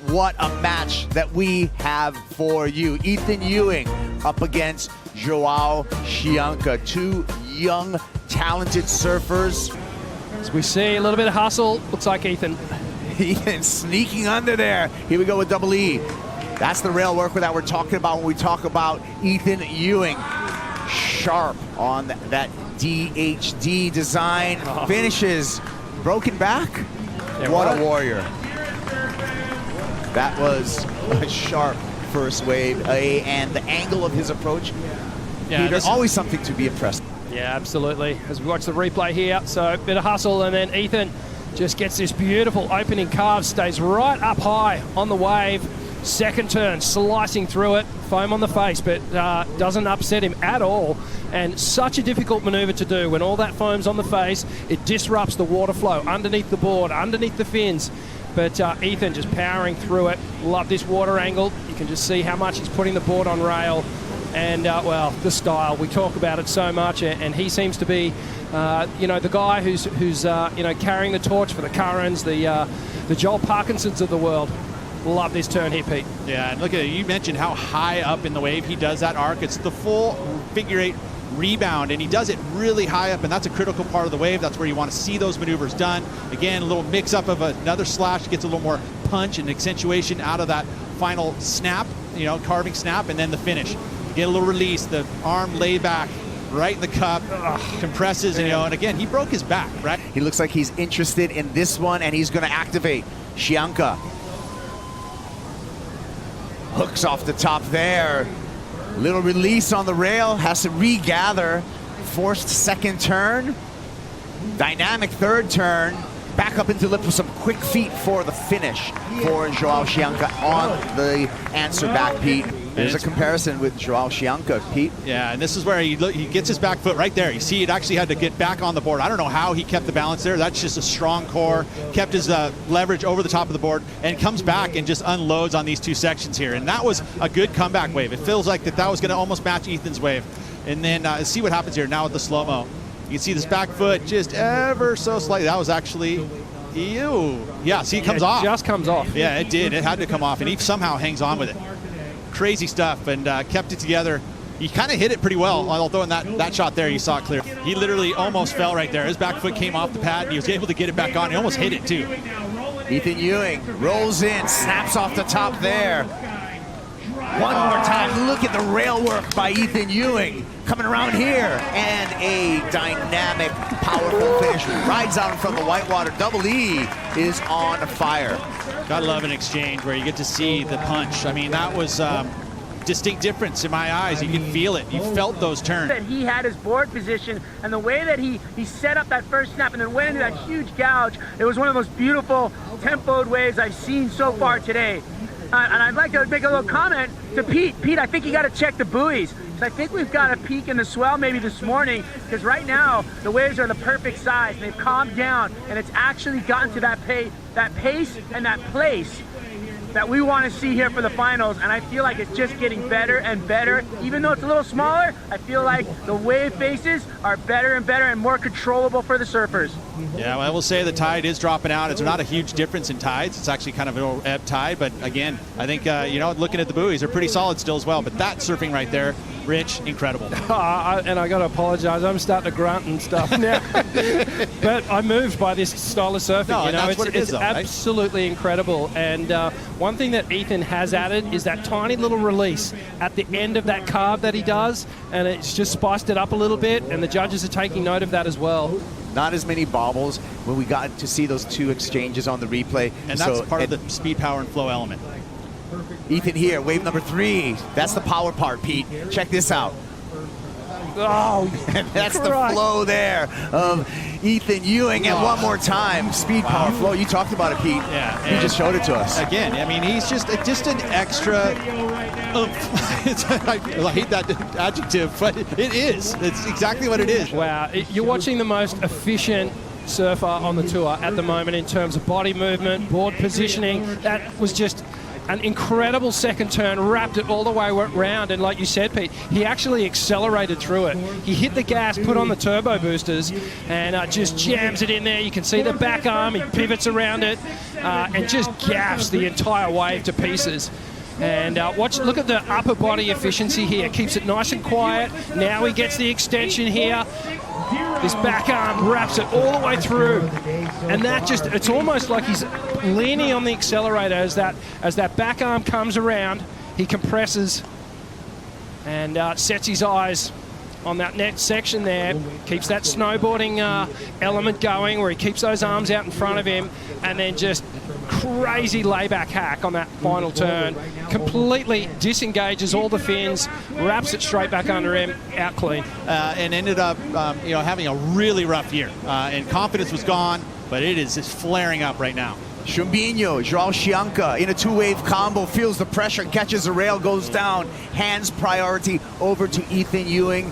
what a match that we have for you. Ethan Ewing up against Joao Chianca, two young, talented surfers. As we see a little bit of hustle, looks like Ethan. Ethan sneaking under there. Here we go with double E. That's the rail work that we're talking about when we talk about Ethan Ewing. Sharp on that DHD design. Finishes. Broken back. What a warrior. That was a sharp first wave, and the angle of his approach, Peter, always something to be impressed. Yeah, absolutely. As we watch the replay here, so a bit of hustle, and then Ethan just gets this beautiful opening carve, stays right up high on the wave. Second turn, slicing through it, foam on the face, but doesn't upset him at all. And such a difficult maneuver to do when all that foam's on the face. It disrupts the water flow underneath the board, underneath the fins. But Ethan just powering through it. Love this water angle. You can just see how much he's putting the board on rail. And, well, the style. We talk about it so much, and he seems to be, you know, the guy who's you know, carrying the torch for the Currans, the Joel Parkinsons of the world. Love this turn here, Pete. Yeah, and look at it. You mentioned how high up in the wave he does that arc. It's the full figure eight rebound, and he does it really high up, and that's a critical part of the wave. That's where you want to see those maneuvers done. Again, a little mix up of another slash, gets a little more punch and accentuation out of that final snap, you know, carving snap, and then the finish. Get a little release, the arm lay back right in the cup, compresses, and, you know, and again, he broke his back, right? He looks like he's interested in this one, and he's going to activate. Chianca hooks off the top there. Little release on the rail, has to regather. Forced second turn. Dynamic third turn. Back up into lip with some quick feet for the finish for Joao Chianca on the answer back, Pete. There's a comparison with Joao Chianca, Pete. Yeah, and this is where he gets his back foot right there. You see, it actually had to get back on the board. I don't know how he kept the balance there. That's just a strong core. Kept his leverage over the top of the board and comes back and just unloads on these two sections here. And that was a good comeback wave. It feels like that was going to almost match Ethan's wave. And then see what happens here now with the slow-mo. You can see this back foot just ever so slightly. That was actually, ew. Yeah, see, it comes off. It just comes off. Yeah, it did. It had to come off, and he somehow hangs on with it. Crazy stuff, and kept it together. He kind of hit it pretty well, although in that shot there, you saw it clear. He literally almost fell right there. His back foot came off the pad, and he was able to get it back on. He almost hit it, too. Ethan Ewing rolls in, snaps off the top there. One more time, look at the rail work by Ethan Ewing. Coming around here, and a dynamic, powerful finish. Rides out from the whitewater. Double E is on fire. Gotta love an exchange where you get to see the punch. I mean, that was distinct difference in my eyes. You can feel it. You felt those turns. He had his board position, and the way that he set up that first snap and then went into that huge gouge, it was one of the most beautiful tempoed waves I've seen so far today. And I'd like to make a little comment to Pete. Pete, I think you got to check the buoys. I think we've got a peak in the swell maybe this morning, because right now the waves are the perfect size. They've calmed down, and it's actually gotten to that pace and that place that we want to see here for the finals. And I feel like it's just getting better and better. Even though it's a little smaller, I feel like the wave faces are better and better and more controllable for the surfers. Yeah, well, I will say the tide is dropping out. It's not a huge difference in tides. It's actually kind of an ebb tide. But again, I think, you know, looking at the buoys, they're pretty solid still as well. But that surfing right there, Rich, incredible. And I got to apologize. I'm starting to grunt and stuff now. But I'm moved by this style of surfing. No, you know, that's what it is, though, absolutely incredible. And one thing that Ethan has added is that tiny little release at the end of that carve that he does. And it's just spiced it up a little bit. And the judges are taking note of that as well. Not as many bobbles when we got to see those two exchanges on the replay. And that's part of the speed, power, and flow element. Ethan here, wave number 3. That's the power part, Pete. Check this out. Oh, that's the flow there of Ethan Ewing. And one more time, speed, power, flow. You talked about it, Pete. Yeah. You just showed it to us. Again, I mean, he's just an extra I hate that adjective, but it is. It's exactly what it is. Wow. You're watching the most efficient surfer on the tour at the moment in terms of body movement, board positioning. That was just an incredible second turn, wrapped it all the way around, and like you said, Pete, he actually accelerated through it. He hit the gas, put on the turbo boosters, and just jams it in there. You can see the back arm, he pivots around it, and just gaffs the entire wave to pieces. And look at the upper body efficiency here. Keeps it nice and quiet. Now he gets the extension here. This back arm wraps it all the way through. And that it's almost like he's leaning on the accelerator as that back arm comes around. He compresses and sets his eyes on that next section there. Keeps that snowboarding element going where he keeps those arms out in front of him, and then just crazy layback hack on that final turn. Completely disengages all the fins, wraps it straight back under him, out clean. And ended up having a really rough year. And confidence was gone, but it is just flaring up right now. Chumbinho, Joao Chianca in a two-wave combo, feels the pressure, catches the rail, goes down, hands priority over to Ethan Ewing.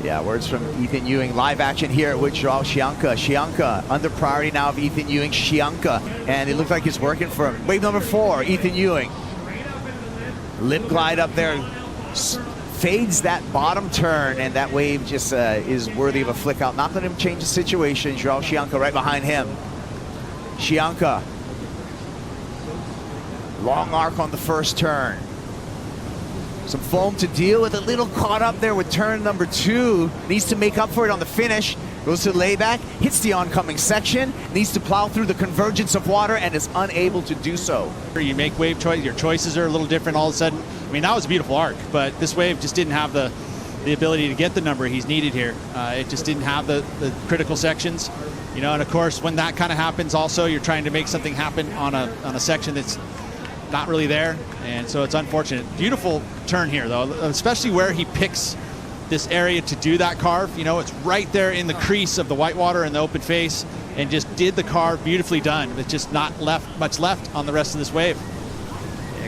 Yeah, words from Ethan Ewing. Live action here with Joao Chianca. Chianca under priority now of Ethan Ewing. Chianca, and it looks like it's working for him. Wave number 4, Ethan Ewing. Lip glide up there, fades that bottom turn, and that wave just is worthy of a flick out. Not letting him change the situation. Joao Chianca right behind him. Chianca, long arc on the first turn. Some foam to deal with, a little caught up there with turn number 2. Needs to make up for it on the finish. Goes to layback, hits the oncoming section, needs to plow through the convergence of water, and is unable to do so. You make wave choice, your choices are a little different all of a sudden. I mean, that was a beautiful arc, but this wave just didn't have the ability to get the number he's needed here. It just didn't have the critical sections. And of course, when that kind of happens also, you're trying to make something happen on a section that's not really there, and so it's unfortunate. Beautiful turn here, though, especially where he picks this area to do that carve. It's right there in the crease of the whitewater and the open face, and just did the carve beautifully done. It's just not much left on the rest of this wave.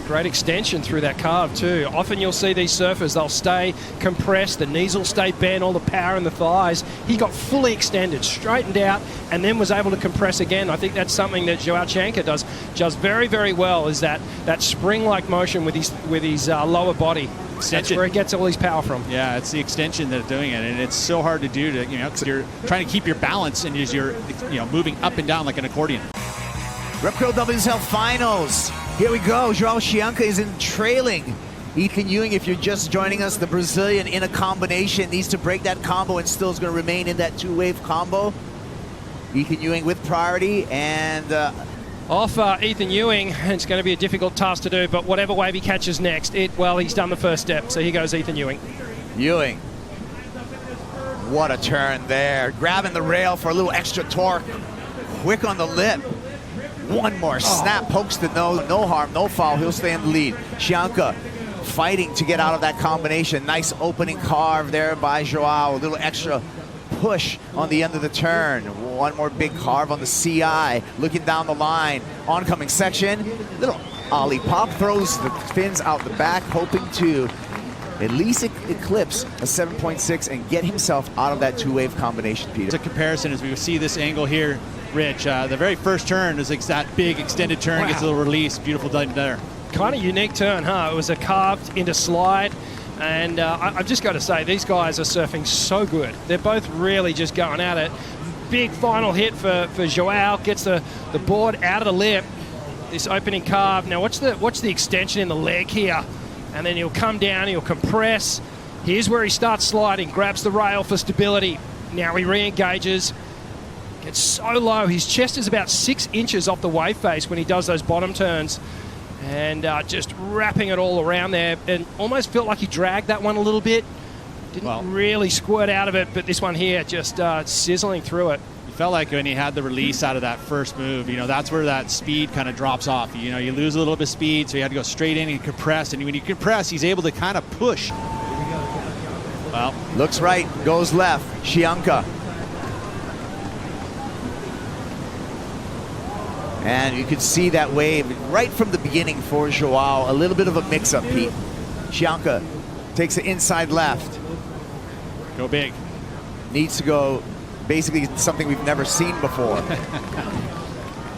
Great extension through that carve too. Often you'll see these surfers, they'll stay compressed, the knees will stay bent, all the power in the thighs. He got fully extended, straightened out, and then was able to compress again. I think that's something that Joao Chianca does very, very well, is that spring-like motion with his lower body. That's where he gets all his power from. Yeah, it's the extension that's doing it, and it's so hard to do because you're trying to keep your balance and as you're moving up and down like an accordion. Repco WSL Finals. Here we go. Joao Chianca is in trailing Ethan Ewing. If you're just joining us, the Brazilian in a combination needs to break that combo and still is going to remain in that two-wave combo. Ethan Ewing with priority, and off Ethan Ewing. It's going to be a difficult task to do, but whatever wave he catches next, he's done the first step. So here goes Ethan Ewing. Ewing. What a turn there. Grabbing the rail for a little extra torque. Quick on the lip. One more snap, pokes the nose. No harm, no foul. He'll stay in the lead. Chianca fighting to get out of that combination. Nice opening carve there by Joao. A little extra push on the end of the turn. One more big carve on the CI. Looking down the line. Oncoming section. Little ollie pop. Throws the fins out the back, hoping to at least eclipse a 7.6 and get himself out of that two-wave combination, Peter. It's a comparison as we see this angle here, Rich. The very first turn is that big extended turn, gets a little release. Beautiful dive there. Kind of unique turn, huh? It was a carved into slide. And I've just got to say, these guys are surfing so good. They're both really just going at it. Big final hit for Joao. Gets the board out of the lip. This opening carve. Now watch the extension in the leg here. And then he'll come down, he'll compress. Here's where he starts sliding, grabs the rail for stability. Now he re-engages. Gets so low. His chest is about 6 inches off the wave face when he does those bottom turns. And just wrapping it all around there, and almost felt like he dragged that one a little bit. Didn't really squirt out of it, but this one here just sizzling through it. It felt like when he had the release out of that first move, that's where that speed kind of drops off. You lose a little bit of speed, so you had to go straight in and compress. And when you compress, he's able to kind of push. Well, looks right, goes left. Chianca. And you can see that wave right from the beginning for Joao. A little bit of a mix-up, Pete. Chianca takes the inside left. Go big. Needs to go basically something we've never seen before.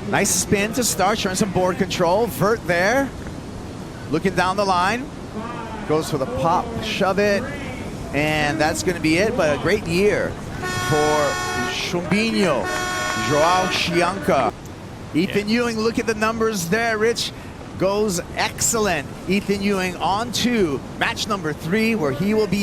Nice spin to start, showing some board control. Vert there, looking down the line. Goes for the pop, shove it, and that's going to be it. But a great year for Chumbinho, Joao Chianca. Ethan Ewing, look at the numbers there, Rich. Goes excellent. Ethan Ewing on to match number 3, where he will be